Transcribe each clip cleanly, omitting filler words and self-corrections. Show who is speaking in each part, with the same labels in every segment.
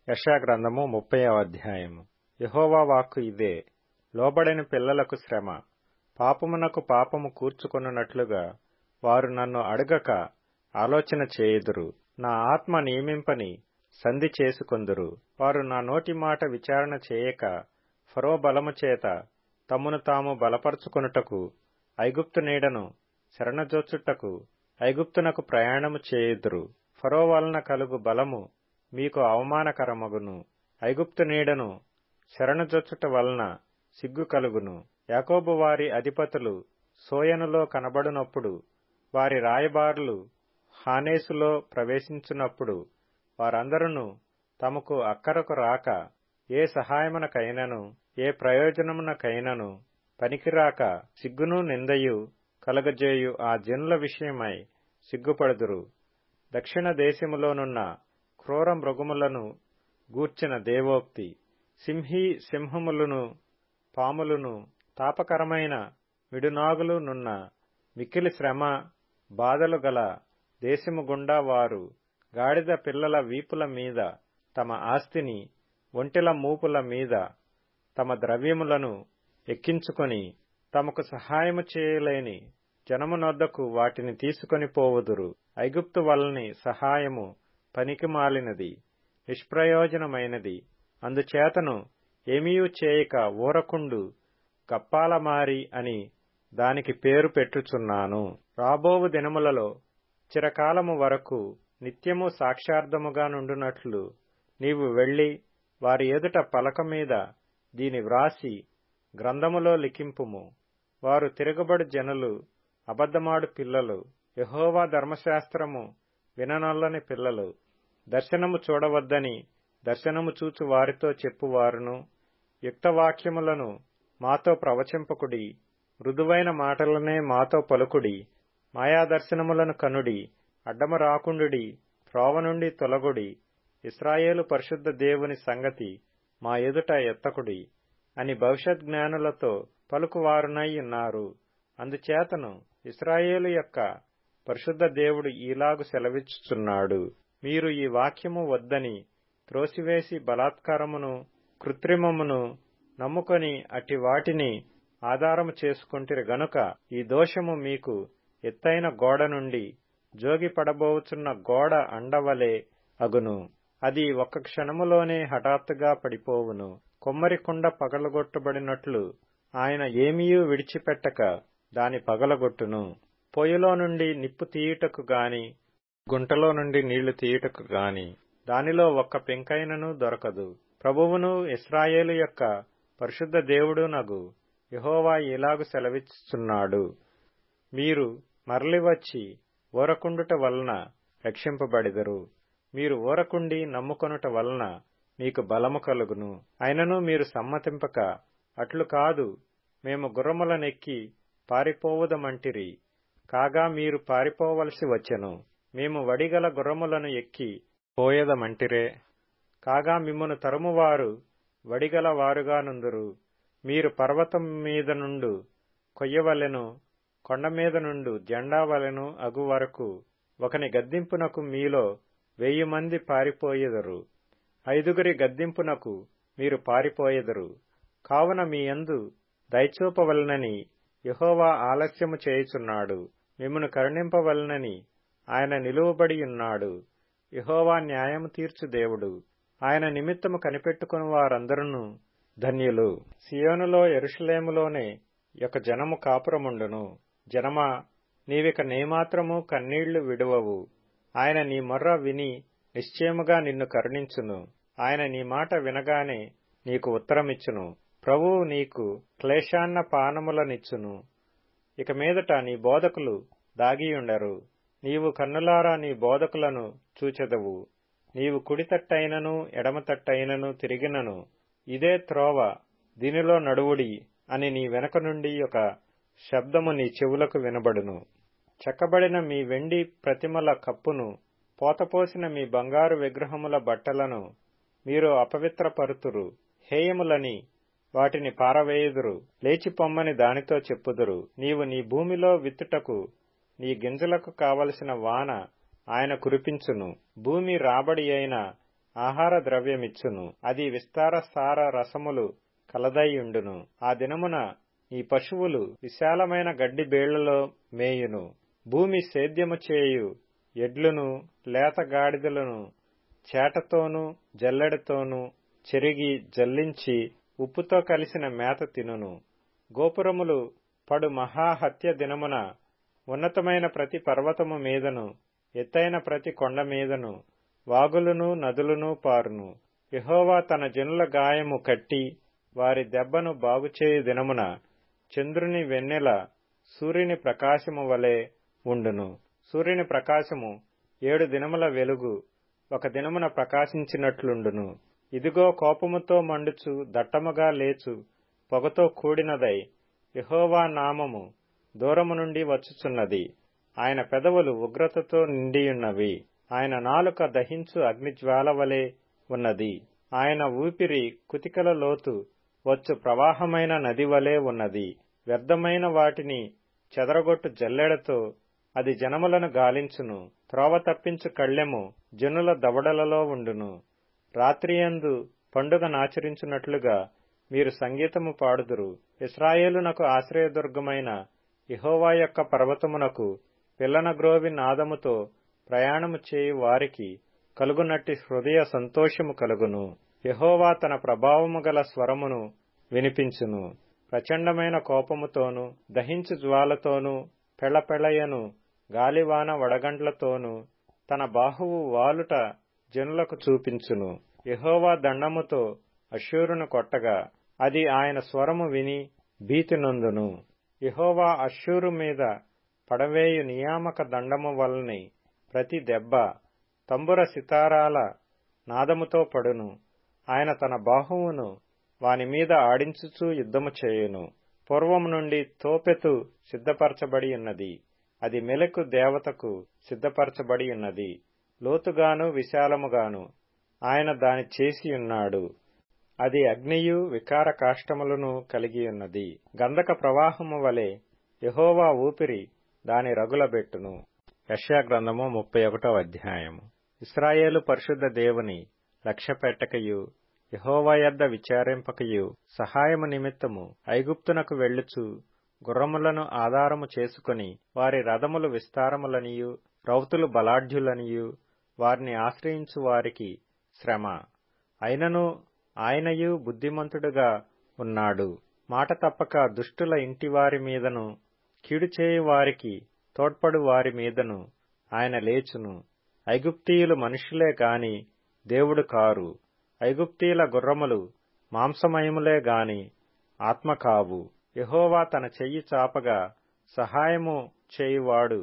Speaker 1: యెషయా గ్రంథము 30వ అధ్యాయము. యెహోవా వాక్కు ఇదే. లోబడని పిల్లలకు శ్రమ. పాపమునకు పాపము కూర్చుకొనున్నట్లుగా వారు నన్ను అడగక ఆలోచన చేయుదురు. నా ఆత్మ నియమింపని సంధి చేసుకొందురు. వారు నా నోటి మాట విచారణ చేయక ఫరో బలము చేత తమ్మును తాము బలపరుచుకొనుటకు ఐగుప్తు నీడను శరణజొచ్చుటకు ఐగుప్తునకు ప్రయాణము చేయుదురు. ఫరో వలన కలుగు బలము మీకు అవమానకరమగును. ఐగుప్తు నీడను శరణజొచ్చుట వలన సిగ్గు కలుగును. యాకోబు వారి అధిపతులు సోయనులో కనబడునప్పుడు, వారి రాయబారులు హానేసులో ప్రవేశించునప్పుడు, వారందరూ తమకు అక్కరకు రాక ఏ సహాయమునకైనను ఏ ప్రయోజనమునకైనను పనికిరాక సిగ్గును నిందయు కలగజేయు ఆ జనుల విషయమై సిగ్గుపడుదురు. దక్షిణ దేశములోనున్న క్రూర మృగములను గూర్చిన దేవోక్తి. సింహములను పాములను తాపకరమైన మిడునాగులు నున్న మిక్కిలి శ్రమ బాధలు గల దేశము గుండా వారు గాడిద పిల్లల వీపుల మీద తమ ఆస్తిని, ఒంటెల మూపుల మీద తమ ద్రవ్యములను ఎక్కించుకొని తమకు సహాయము చేయలేని జనమునొద్దకు వాటిని తీసుకొని పోవుదురు. ఐగుప్తు వలని సహాయము పనికిమాలినది, నిష్ప్రయోజనమైనది. అందుచేతను ఏమీయూ చేయక ఊరకుండు గప్పాలమారి అని దానికి పేరు పెట్టుచున్నాను. రాబోవు దినములలో చిరకాలము వరకు నిత్యము సాక్షార్థముగా నుండునట్లు నీవు వెళ్లి వారి ఎదుట పలక మీద దీని వ్రాసి గ్రంథములో లిఖింపుము. వారు తిరగబడు జనులు, అబద్ధమాడు పిల్లలు, యెహోవా ధర్మశాస్త్రము విననొల్లని పిల్లలు. దర్శనము చూడవద్దని దర్శనము చూచు వారితో చెప్పువారును, యుక్తవాక్యములను మాతో ప్రవచింపకుడి, మృదువైన మాటలనే మాతో పలుకుడి, మాయాదర్శనములను కనుడి, అడ్డము రాకుండుడి, త్రోవ నుండి తొలగుడి, ఇశ్రాయేలు పరిశుద్ధ దేవుని సంగతి మా ఎదుట ఎత్తకుడి అని భవిష్యత్ జ్ఞానులతో పలుకువారునై ఉన్నారు. అందుచేతను ఇశ్రాయేలు యొక్క పరిశుద్ధ దేవుడు ఈలాగు సెలవిచ్చుచున్నాడు. మీరు ఈ వాక్యము వద్దని త్రోసివేసి బలాత్కారమును కృత్రిమమును నమ్ముకొని అట్టి వాటిని ఆధారము చేసుకొంటిరి గనుక ఈ దోషము మీకు ఎత్తైన గోడ నుండి జోగి పడబోచున్న గోడ అండవలే అగును. అది ఒక్క క్షణములోనే హఠాత్తుగా పడిపోవును. కొమ్మరి కుండ పగలగొట్టబడినట్లు ఆయన ఏమీయూ విడిచిపెట్టక దాని పగలగొట్టును. పొయ్యిలో నుండి నిప్పు తీయుటకు గాని గుంటలో నుండి నీళ్లు తీయుటకు గాని దానిలో ఒక్క పెంకైనను దొరకదు. ప్రభువును ఇశ్రాయేలు యొక్క పరిశుద్ధ దేవుడునగు యెహోవా ఇలాగు సెలవిచ్చుచున్నాడు. మీరు మరలివచ్చి ఊరకుండుట వలన రక్షింపబడెదరు. మీరు ఊరకుండి నమ్ముకొనుట వలన మీకు బలము కలుగును. అయినను మీరు సమ్మతింపక అట్లు కాదు, మేము గుర్రములనెక్కి పారిపోవుదమంటిరి. కాగా మీరు పారిపోవలసి వచ్చెను. మేము వడిగల గుర్రములను ఎక్కి పోయేదమంటిరే. కాగా మిమ్మును తరుమువారు వడిగల వారుగా నుందురు. మీరు పర్వతం మీద నుండు కొయ్యవలెను, కొండ మీద నుండు జెండా వలెను అగు వరకు ఒకని గద్దింపునకు మీలో 1000 మంది పారిపోయెదరు. 5 గద్దింపునకు మీరు పారిపోయెదరు. కావున మీ యందు దయచూపవలెనని యెహోవా ఆలస్యము చేయుచున్నాడు. మిమ్మును కరుణింపవలెనని ఆయన నిలువబడియున్నాడు. యెహోవా న్యాయము తీర్చు దేవుడు. ఆయన నిమిత్తము కనిపెట్టుకుని వారందరూ ధన్యులు. సియోనులో యెరూషలేములోనే ఒక జనము కాపురముండును. జనమా, నీవిక నేమాత్రము కన్నీళ్లు విడువవు. ఆయన నీ మొర్ర విని నిశ్చయముగా నిన్ను కరుణించును. ఆయన నీ మాట వినగానే నీకు ఉత్తరమిచ్చును. ప్రభువు నీకు క్లేశాన్న పానములనిచ్చును. ఇక మీదట నీ బోధకులు దాగియుండరు. నీవు కన్నులారా నీ బోధకులను చూచెదవు. నీవు కుడితట్టైనను ఎడమతట్టైనను తిరిగినను ఇదే త్రోవ, దీనిలో నడువుడి అని నీ వెనక నుండి ఒక శబ్దము నీ చెవులకు వినబడును. చెక్కబడిన మీ వెండి ప్రతిమల కప్పును, పోతపోసిన మీ బంగారు విగ్రహముల బట్టలను మీరు అపవిత్రపరుతురు. హేయములని వాటిని పారవేయుదురు. లేచిపొమ్మని దానితో చెప్పుదురు. నీవు నీ భూమిలో విత్తుటకు నీ గింజలకు కావలసిన వాన ఆయన కురిపించును. భూమి రాబడి అయిన ఆహార ద్రవ్యమిచ్చును. అది విస్తార సార రసములు కలదైయుండును. ఆ దినమున ఈ పశువులు విశాలమైన గడ్డి బేళ్లలో మేయును. భూమి సేద్యము చేయు ఎడ్లును లేత గాడిదలను చేటతోనూ జల్లెడతోనూ చెరిగి జల్లించి ఉప్పుతో కలిసిన మేత తినును. గోపురములు పడు మహాహత్య దినమున ఉన్నతమైన ప్రతి పర్వతము మీదను ఎత్తైన ప్రతి కొండ మీదను వాగులును నదులును పారును. యెహోవా తన జనుల గాయము కట్టి వారి దెబ్బను బాగుచేయు దినమున చంద్రుని వెన్నెల సూర్యుని ప్రకాశము వలె ఉండును. సూర్యుని ప్రకాశము 7 దినముల వెలుగు ఒక దినమున ప్రకాశించినట్లుండును. ఇదిగో కోపముతో మండుచు దట్టముగా లేచు పొగతో కూడినదై యెహోవా నామము దూరము నుండి వచ్చుచున్నది. ఆయన పెదవులు ఉగ్రతతో నిండియున్నవి. ఆయన నాలుక దహించు అగ్నిజ్వాల వలె ఉన్నది. ఆయన ఊపిరి కుతికల లోతు వచ్చు ప్రవాహమైన నది వలె ఉన్నది. వ్యర్థమైన వాటిని చెదరగొట్టు జల్లెడతో అది జనములను గాలించును. త్రోవ తప్పించు కళ్ళెము జనుల దవడలలో ఉండును. రాత్రియందు పండుగ నాచరించున్నట్లుగా మీరు సంగీతము పాడుదురు. ఇశ్రాయేలునకు ఆశ్రయదుర్గమైన యెహోవా యొక్క పర్వతమునకు పిల్లనగ్రోవి నాదముతో ప్రయాణము చేయు వారికి కలుగునట్టి హృదయ సంతోషము కలుగును. యెహోవా తన ప్రభావము గల స్వరమును వినిపించును. ప్రచండమైన కోపముతోనూ దహించు జ్వాలతోనూ పెళపెళయను గాలివాన వడగండ్లతోనూ తన బాహువు వాలుట జనులకు చూపించును. యెహోవా దండముతో అష్షూరును కొట్టగా అది ఆయన స్వరము విని భీతి నొందును. యెహోవా అష్షూరు మీద పడవేయు నియామక దండము వలని ప్రతి దెబ్బ తంబుర సితారాల నాదముతో పడును. ఆయన తన బాహువును వాని మీద ఆడించుచూ యుద్ధము చేయును. పూర్వము నుండి తోపెతు సిద్ధపరచబడి ఉన్నది. అది మెలకు దేవతకు సిద్ధపరచబడి ఉన్నది. లోతుగాను విశాలముగాను ఆయన దాని చేసియున్నాడు. అది అగ్నియు వికార కాష్టములను కలిగియున్నది. గంధక ప్రవాహము వలె యెహోవా ఊపిరి దాని రగులబెట్టును. యెషయా గ్రంథము 31వ అధ్యాయము. ఇశ్రాయేలు పరిశుద్ధ దేవుని లక్ష్యపెట్టకయు యెహోవా యొద్ద విచారింపకయు సహాయము నిమిత్తము ఐగుప్తునకు వెళ్ళుచు గుర్రములను ఆధారము చేసుకుని వారి రథములు విస్తారములనియు రౌతులు బలాఢ్యులనియు వారిని ఆశ్రయించు వారికి శ్రమ. అయినను ఆయనయు బుద్ధిమంతుడుగా ఉన్నాడు. మాట తప్పక దుష్టుల ఇంటివారి మీదను కీడుచేయు వారికి తోడ్పడు వారి మీదను ఆయన లేచును. ఐగుప్తీయులు మనుష్యులే గాని దేవుడు కారు. ఐగుప్తీయుల గుర్రములు మాంసమయములే గాని ఆత్మ కావు. యెహోవా తన చెయ్యి చాపగా సహాయము చేయువాడు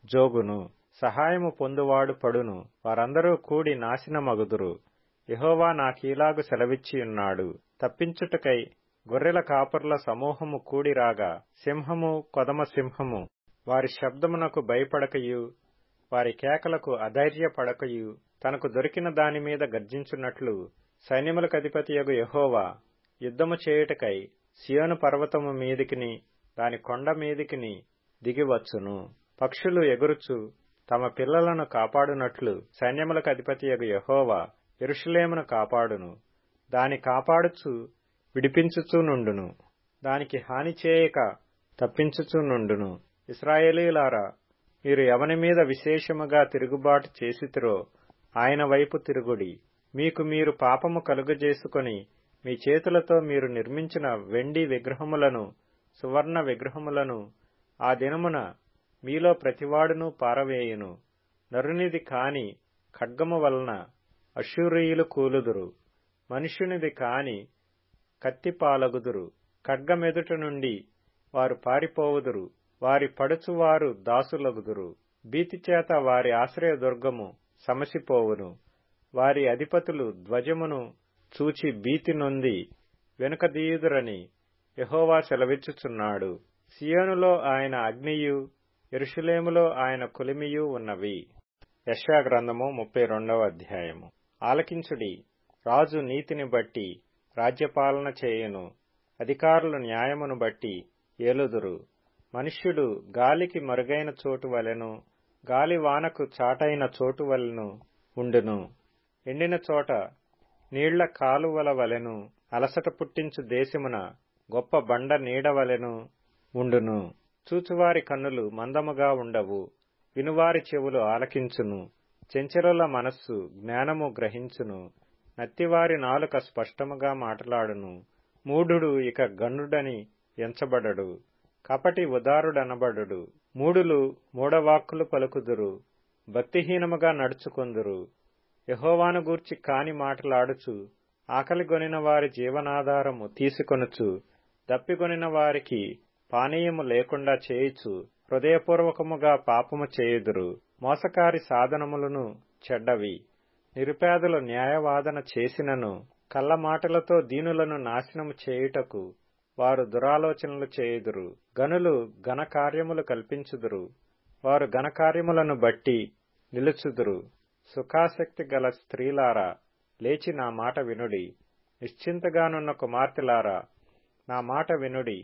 Speaker 1: జోగును. సహాయము పొందువాడు పడును. వారందరూ కూడి నాశనమగుదురు. యెహోవా నాకీలాగు సెలవిచ్చియున్నాడు. తప్పించుటకై గొర్రెల కాపరుల సమూహము కూడిరాగా సింహము కొదమ సింహము వారి శబ్దమునకు భయపడకయు వారి కేకలకు అధైర్యపడకయు తనకు దొరికిన దానిమీద గర్జించున్నట్లు సైన్యములకధిపతియగు యెహోవా యుద్ధము చేయుటకై సియోను పర్వతము మీదికిని దాని కొండ మీదికిని దిగివచ్చును. పక్షులు ఎగురుచు తమ పిల్లలను కాపాడునట్లు సైన్యములకధిపతియగు యెహోవా యెరూషలేమును కాపాడును. దాని కాపాడుచు విడిపించుచూ నుండును. దానికి హాని చేయక తప్పించుచూ నుండును. ఇశ్రాయేలీయులారా, మీరు ఎవని మీద విశేషముగా తిరుగుబాటు చేసితిరో ఆయన వైపు తిరుగుడి. మీకు మీరు పాపము కలుగజేసుకొని మీ చేతులతో మీరు నిర్మించిన వెండి విగ్రహములను సువర్ణ విగ్రహములను ఆ దినమున మీలో ప్రతివాడును పారవేయును. నరునిది కాని ఖడ్గము వలన అష్షూరీయులు కూలుదురు. మనుష్యునిది కాని కత్తి పాలగుదురు. ఖడ్గమెదుట నుండి వారు పారిపోవుదురు. వారి పడుచువారు దాసులగుదురు. భీతిచేత వారి ఆశ్రయదుర్గము సమసిపోవును. వారి అధిపతులు ధ్వజమును చూచి భీతి నొంది వెనుకదీయుదురని యెహోవా సెలవిచ్చుచున్నాడు. సియోనులో ఆయన అగ్నియు యెరూషలేములో ఆయన కొలిమియు ఉన్నవి. యెషయా గ్రంథము 32వ అధ్యాయము. ఆలకించుడి. రాజు నీతిని బట్టి రాజ్యపాలన చేయును. అధికారులు న్యాయమును బట్టి ఏలుదురు. మనుష్యుడు గాలికి మరుగైన చోటు వలెను గాలి వానకు చాటైన చోటు వలెను ఉండును. ఎండిన చోట నీళ్ల కాలువల వలెను, అలసట పుట్టించు దేశమున గొప్ప బండ నీడవలెను ఉండును. చూచువారి కన్నులు మందముగా ఉండవు, వినువారి చెవులు ఆలకించును. చెంచలుల మనస్సు జ్ఞానము గ్రహించును, నత్తివారి నాలుక స్పష్టముగా మాట్లాడును. మూఢుడు ఇక గండుడని ఎంచబడడు, కపటి ఉదారుడనబడుడు. మూఢులు మూఢవాక్కులు పలుకుదురు, భక్తిహీనముగా నడుచుకొందురు. యెహోవాను గూర్చి కాని మాటలాడుచు, ఆకలిగొనిన వారి జీవనాధారము తీసుకొనుచు, దప్పిగొనిన వారికి పానీయము లేకుండా చేయుచు, హృదయపూర్వకముగా పాపము చేయుదురు. మోసకారి సాధనములను చెడ్డవి. నిరుపేదలు న్యాయవాదన చేసినను, కళ్ళ మాటలతో దీనులను నాశనము చేయుటకు వారు దురాలోచనలు చేయుదురు. గనులు ఘనకార్యములు కల్పించుదురు, వారు ఘనకార్యములను బట్టి నిలుచుదురు. సుఖాసక్తి గల స్త్రీలారా, లేచి నా మాట వినుడి. నిశ్చింతగానున్న కుమార్తెలారా, నా మాట వినుడి.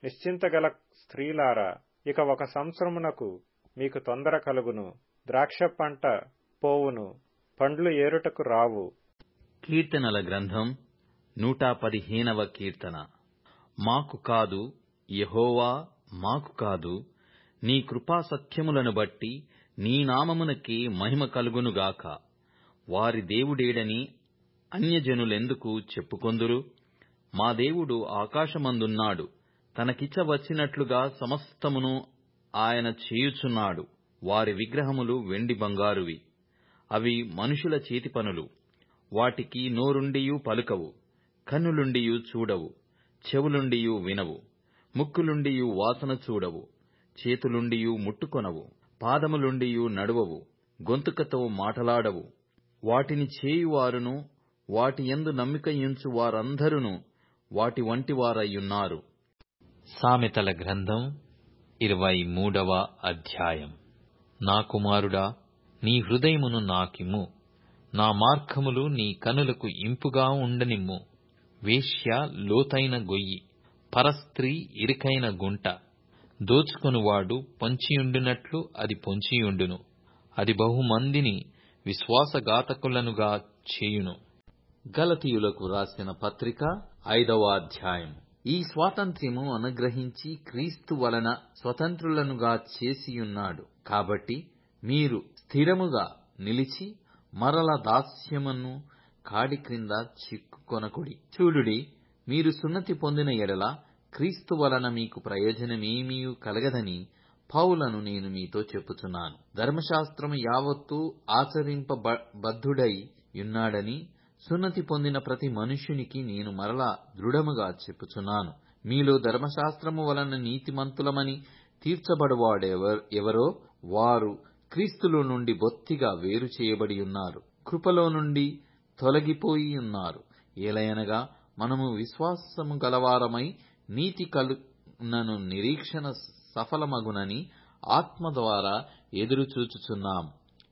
Speaker 1: నిశ్చింతగల స్త్రీలారా, ఇక 1 సంవత్సరమునకు మీకు తొందర కలుగును. ద్రాక్ష పంట పోవును, పండ్లు ఏరుటకు రావు.
Speaker 2: కీర్తనల గ్రంథం 115వ కీర్తన. మాకు కాదు యెహోవా, మాకు కాదు, నీ కృపాసత్యములను బట్టి నీ నామమునకే మహిమ కలుగునుగాక. వారి దేవుడేడని అన్యజనులెందుకు చెప్పుకొందురు? మా దేవుడు ఆకాశమందున్నాడు, తనకిచ్చవచ్చినట్లుగా సమస్తమును ఆయన చేయుచున్నాడు. వారి విగ్రహములు వెండి బంగారువి, అవి మనుషుల చేతి పనులు. వాటికి నోరుండియు పలుకవు, కన్నులుండియు చూడవు, చెవులుండియు వినవు, ముక్కులుండియు వాసన చూడవు, చేతులుండియు ముట్టుకొనవు, పాదములుండియు నడువవు, గొంతుకతో మాటలాడవు. వాటిని చేయువారును వాటి యందు నమ్మికయుంచు వారందరును వాటి వంటి వారయ్యున్నారు.
Speaker 3: సామెతల గ్రంథం 23వ అధ్యాయం. నా కుమారుడా, నీ హృదయమును నాకిమ్ము, నా మార్గములు నీ కనులకు ఇంపుగా ఉండనిమ్ము. వేశ్య లోతైన గొయ్యి, పరస్త్రీ ఇరుకైన గుంట. దోచుకొనువాడు పొంచియుండునట్లు అది పొంచియుండును, అది బహుమందిని విశ్వాసఘాతకులనుగా చేయును.
Speaker 2: గలతీయులకు రాసిన పత్రిక 5వ అధ్యాయం. ఈ స్వాతంత్ర్యము అనుగ్రహించి క్రీస్తు వలన స్వతంత్రులనుగా చేసియున్నాడు. కాబట్టి మీరు స్థిరముగా నిలిచి మరల దాస్యమును కాడి క్రింద చిక్కుకొనకుడి. చూడుడి, మీరు సున్నతి పొందిన ఎడల క్రీస్తు వలన మీకు ప్రయోజనమేమీ కలగదని పౌలను నేను మీతో చెప్పుచున్నాను. ధర్మశాస్త్రము యావత్తూ ఆచరింపబద్ధుడై యున్నాడని సున్నతి పొందిన ప్రతి మనుష్యునికి నేను మరలా దృఢముగా చెప్పుచున్నాను. మీలో ధర్మశాస్త్రము వలన నీతిమంతులమని తీర్చబడువాడెవరో వారు క్రీస్తులో నుండి బొత్తిగా వేరు చేయబడి ఉన్నారు, కృపలో నుండి తొలగిపోయి ఉన్నారు. ఏలయనగా మనము విశ్వాసము గలవారమై నీతి కలుగునను నిరీక్షణ సఫలమగునని ఆత్మ ద్వారా ఎదురుచూచుచున్నాం.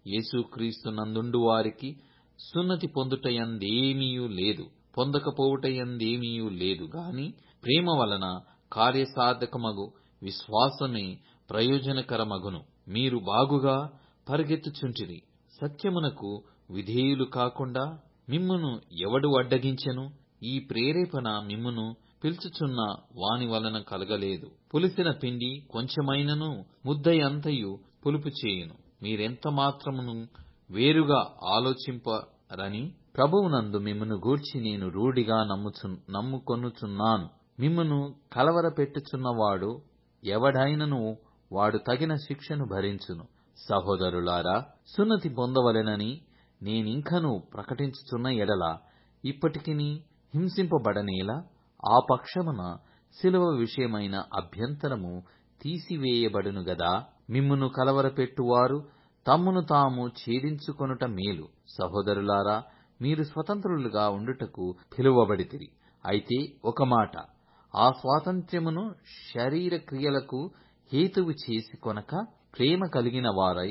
Speaker 2: యేసుక్రీస్తు నందుండు వారికి సున్నతి పొందుటయందేమీయూ లేదు, పొందకపోవుటయందేమీయూ లేదు గాని ప్రేమ వలన కార్యసాధకమగు విశ్వాసమే ప్రయోజనకరమగును. మీరు బాగుగా పరిగెత్తుచుంటిరి. సత్యమునకు విధేయులు కాకుండా మిమ్మును ఎవడు అడ్డగించెను? ఈ ప్రేరేపణ మిమ్మును పిలుచుచున్న వాని వలన కలగలేదు. పులిసిన పిండి కొంచెమైనను ముద్దయంతయు పులుపు చేయును. మీరెంత మాత్రమును వేరుగా ఆలోచింపరని ప్రభువునందు మిమ్మును గూర్చి నేను రూఢిగా నమ్ముకొనుచున్నాను. మిమ్మును కలవరపెట్టుచున్నవాడు ఎవడైనను వాడు తగిన శిక్షను భరించును. సహోదరులారా, సున్నతి పొందవలెనని నేనింకను ప్రకటించుచున్న ఎడల ఇప్పటికిని హింసింపబడనేలా? ఆ పక్షమున శిలువ విషయమైన అభ్యంతరము తీసివేయబడును గదా. మిమ్మును కలవరపెట్టువారు తమ్మును తాము ఛేదించుకొనుట మేలు. సహోదరులారా, మీరు స్వతంత్రులుగా ఉండుటకు పిలువబడితిరి. అయితే ఒక మాట, ఆ స్వాతంత్ర్యమును శరీర క్రియలకు హేతువు చేసి కొనక ప్రేమ కలిగిన వారై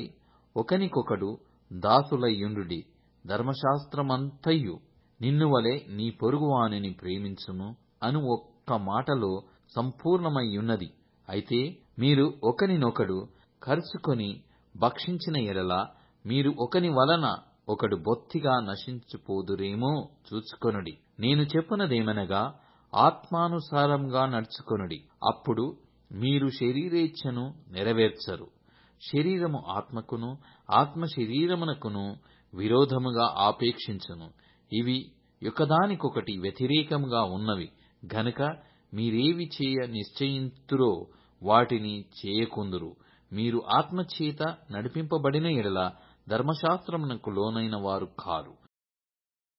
Speaker 2: ఒకనికొకడు దాసులయ్యుండుడి. ధర్మశాస్త్రమంతయు నిన్నువలె నీ పొరుగువానిని ప్రేమించుము అను ఒక్క మాటలో సంపూర్ణమయ్యున్నది. అయితే మీరు ఒకనినొకడు కరుచుకొని భక్షించిన ఎడల మీరు ఒకని వలన ఒకడు బొత్తిగా నశించిపోదురేమో చూచుకొనుడి. నేను చెప్పునదేమనగా, ఆత్మానుసారంగా నడుచుకొనుడి, అప్పుడు మీరు శరీరేచ్ఛను నెరవేర్చరు. శరీరము ఆత్మకును, ఆత్మ శరీరమునకును విరోధముగా ఆపేక్షించును. ఇవి ఒకదానికొకటి వ్యతిరేకముగా ఉన్నవి గనుక మీరేవి చేయ నిశ్చయింతురో వాటిని చేయకుందురు. మీరు ఆత్మచేత నడిపింపబడిన ఎడల ధర్మశాస్త్రమునకు లోనైన వారు కారు.